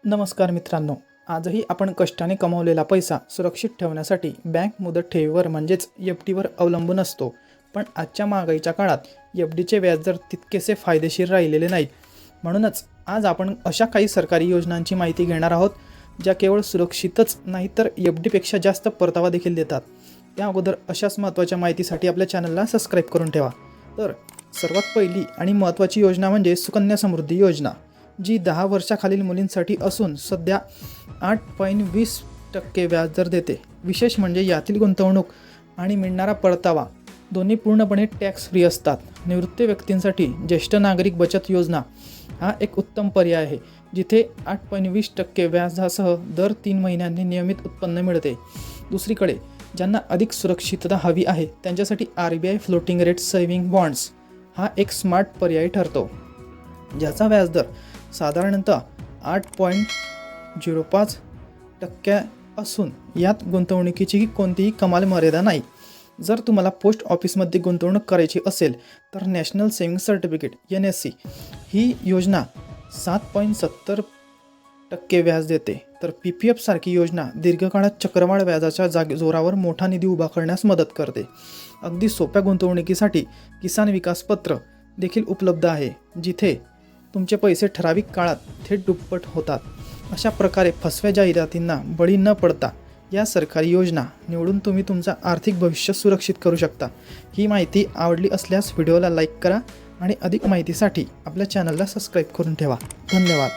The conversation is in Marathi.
नमस्कार मित्रांनो, आजही आपण कष्टाने कमावलेला पैसा सुरक्षित ठेवण्यासाठी बँक मुदत ठेवीवर म्हणजेच एफ-डीवर अवलंबून असतो. पण आजच्या महागाईच्या काळात एफ-डीचे व्याजदर तितकेसे फायदेशीर राहिलेले नाहीत. म्हणूनच आज आपण अशा काही सरकारी योजनांची माहिती घेणार आहोत ज्या केवळ सुरक्षितच नाही तर एफ-डीपेक्षा जास्त परतावा देखील देतात. त्या अगोदर अशाच महत्त्वाच्या माहितीसाठी आपल्या चॅनलला सबस्क्राईब करून ठेवा. तर सर्वात पहिली आणि महत्त्वाची योजना म्हणजे सुकन्या समृद्धी योजना, जी 10 वर्षाखालील मुलींसाठी असून सध्या 8.20% व्याजदर देते. विशेष म्हणजे यातील गुंतवणूक आणि मिळणारा परतावा दोन्ही पूर्णपणे टॅक्स फ्री असतात. निवृत्त व्यक्तींसाठी ज्येष्ठ नागरिक बचत योजना हा एक उत्तम पर्याय आहे, जिथे 8.20% व्याजासह दर 3 महिन्यांनी नियमित उत्पन्न मिळते. दुसरीकडे ज्यांना अधिक सुरक्षितता हवी आहे त्यांच्यासाठी RBI floating rate saving bonds हा एक स्मार्ट पर्याय ठरतो, ज्याचा व्याजदर साधारणतः 8.05% असून यात गुंतवणुकीची कोणतीही कमाल मर्यादा नाही. जर तुम्हाला पोस्ट ऑफिसमध्ये गुंतवणूक करायची असेल तर नॅशनल सेव्हिंग सर्टिफिकेट NSC ही योजना 7.70% व्याज देते. तर PPF सारखी योजना दीर्घकाळात चक्रवाढ व्याजाच्या जोरावर मोठा निधी उभा करण्यास मदत करते. अगदी सोप्या गुंतवणुकीसाठी किसान विकास पत्र देखील उपलब्ध आहे, जिथे तुमचे पैसे ठराविक काळात थेट दुप्पट होतात. अशा प्रकारे फसव्या जाहिरातींना बळी न पडता या सरकारी योजना निवडून तुम्ही तुमचा आर्थिक भविष्य सुरक्षित करू शकता. ही माहिती आवडली असल्यास व्हिडिओला लाईक करा आणि अधिक माहितीसाठी आपल्या चॅनलला सबस्क्राईब करून ठेवा. धन्यवाद.